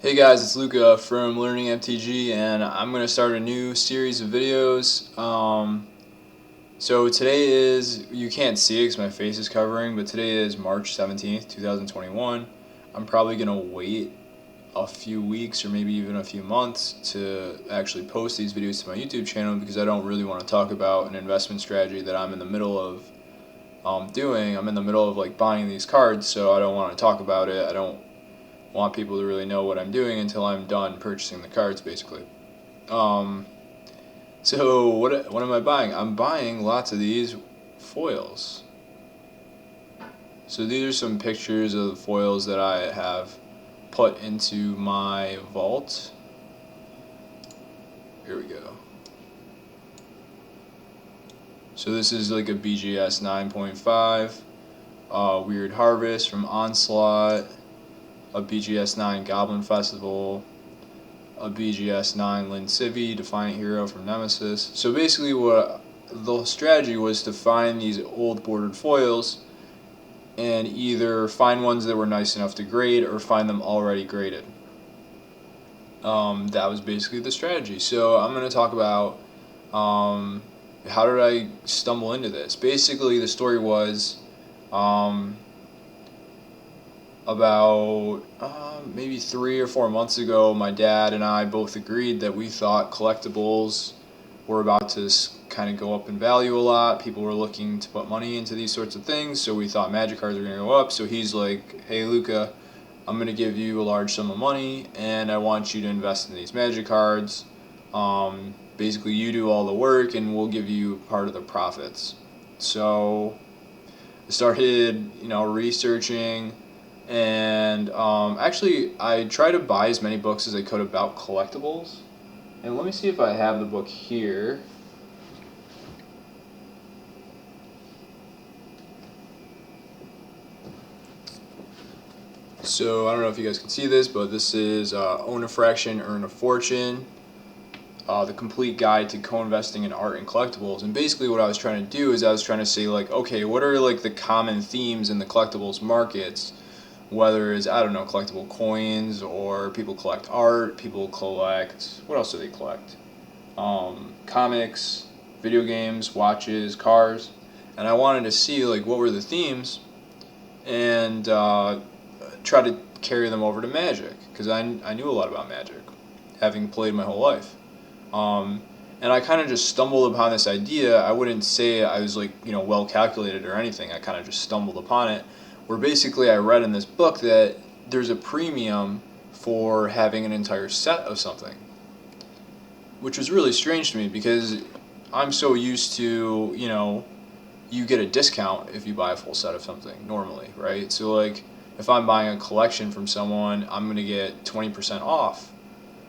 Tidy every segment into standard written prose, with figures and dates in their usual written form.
Hey guys, it's Luca from Learning MTG, and I'm going to start a new series of videos. So today is, you can't see it because my face is covering, but today is March 17th, 2021. I'm probably going to wait a few weeks or maybe even a few months to actually post these videos to my YouTube channel because I don't really want to talk about an investment strategy that I'm in the middle of doing. I'm in the middle of like buying these cards, so I don't want to talk about it. I don't want people to really know what I'm doing until I'm done purchasing the cards, basically. So what am I buying? I'm buying lots of these foils. So these are some pictures of the foils that I have put into my vault. Here we go. So this is like a BGS 9.5, Weird Harvest from Onslaught, a BGS 9 Goblin Festival, a BGS 9 Lin Civi, Defiant Hero from Nemesis. So basically what the strategy was to find these old bordered foils and either find ones that were nice enough to grade or find them already graded. That was basically the strategy. So I'm going to talk about how did I stumble into this. Basically the story was about maybe 3 or 4 months ago, my dad and I both agreed that we thought collectibles were about to kind of go up in value a lot. People were looking to put money into these sorts of things, so we thought magic cards were going to go up. So he's like, hey Luca, I'm going to give you a large sum of money and I want you to invest in these magic cards. Basically you do all the work and we'll give you part of the profits. So I started researching, and actually I tried to buy as many books as I could about collectibles. And let me see if I have the book here. So I don't know if you guys can see this, but this is Own a Fraction, Earn a Fortune, the complete guide to co-investing in art and collectibles. And basically what I was trying to do is I was trying to say, like, okay, what are like the common themes in the collectibles markets? Whether it's, I don't know, collectible coins, or people collect art, people collect, what else do they collect? Comics, video games, watches, cars. And I wanted to see like what were the themes and try to carry them over to Magic, because I knew a lot about Magic, having played my whole life. And I kind of just stumbled upon this idea. I wouldn't say I was like, well calculated or anything. I kind of just stumbled upon it, where basically I read in this book that there's a premium for having an entire set of something, which was really strange to me because I'm so used to, you get a discount if you buy a full set of something normally, right? So like if I'm buying a collection from someone, I'm going to get 20% off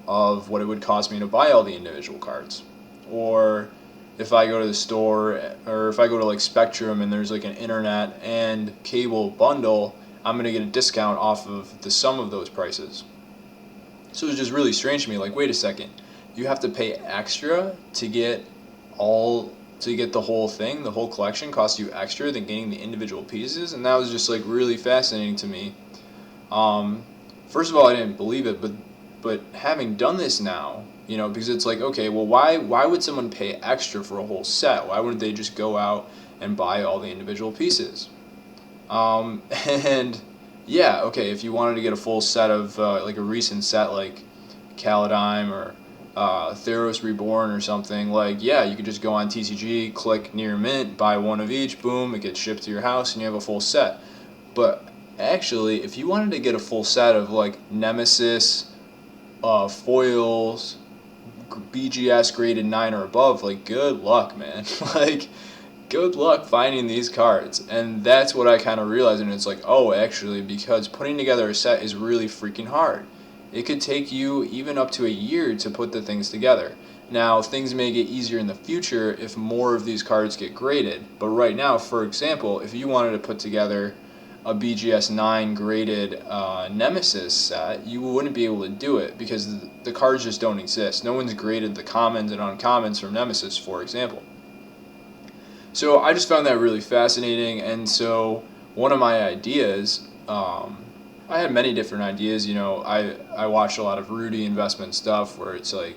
of what it would cost me to buy all the individual cards. Or if I go to the store, or if I go to like Spectrum and there's like an internet and cable bundle, I'm going to get a discount off of the sum of those prices. So it was just really strange to me, like, wait a second, you have to pay extra to get the whole thing, the whole collection costs you extra than getting the individual pieces? And that was just like really fascinating to me. First of all, I didn't believe it, but having done this now, because it's like, okay, well, why would someone pay extra for a whole set? Why wouldn't they just go out and buy all the individual pieces? And yeah, okay, if you wanted to get a full set of like a recent set like Kaladeim or Theros Reborn or something, like, yeah, you could just go on TCG, click near mint, buy one of each, boom, it gets shipped to your house and you have a full set. But actually, if you wanted to get a full set of like Nemesis, foils, BGS graded 9 or above, like, good luck, man. Like, good luck finding these cards. And that's what I kind of realized, and it's like, oh, actually, because putting together a set is really freaking hard. It could take you even up to a year to put the things together. Now, things may get easier in the future if more of these cards get graded, but right now, for example, if you wanted to put together a BGS 9 graded Nemesis set, you wouldn't be able to do it because the cards just don't exist. No one's graded the commons and uncommons from Nemesis, for example. So I just found that really fascinating, and so one of my ideas I had many different ideas. I watched a lot of Rudy investment stuff where it's like,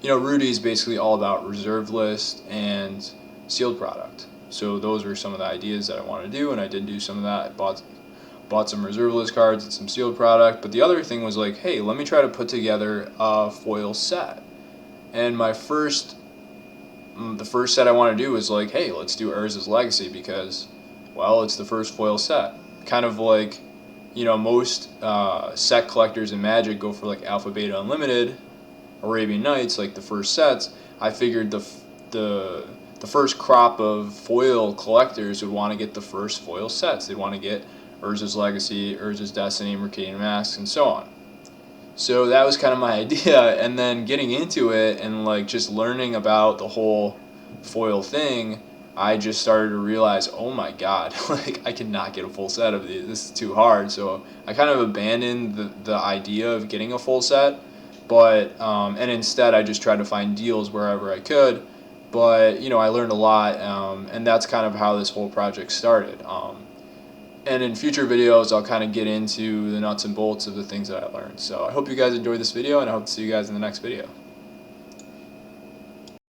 Rudy is basically all about reserve list and sealed product. So those were some of the ideas that I wanted to do, and I did do some of that. I bought some reserve list cards and some sealed product. But the other thing was like, hey, let me try to put together a foil set. And the first set I want to do was like, hey, let's do Urza's Legacy because, well, it's the first foil set. Kind of like, most set collectors in Magic go for like Alpha Beta Unlimited, Arabian Nights, like the first sets. I figured the first crop of foil collectors would want to get the first foil sets. They'd want to get Urza's Legacy, Urza's Destiny, Mercadian Masks, and so on. So that was kind of my idea, and then getting into it and like just learning about the whole foil thing, I just started to realize, oh my god, like I cannot get a full set of these. This is too hard. So I kind of abandoned the idea of getting a full set, but and instead I just tried to find deals wherever I could. But I learned a lot, and that's kind of how this whole project started. And in future videos, I'll kind of get into the nuts and bolts of the things that I learned. So I hope you guys enjoyed this video, and I hope to see you guys in the next video.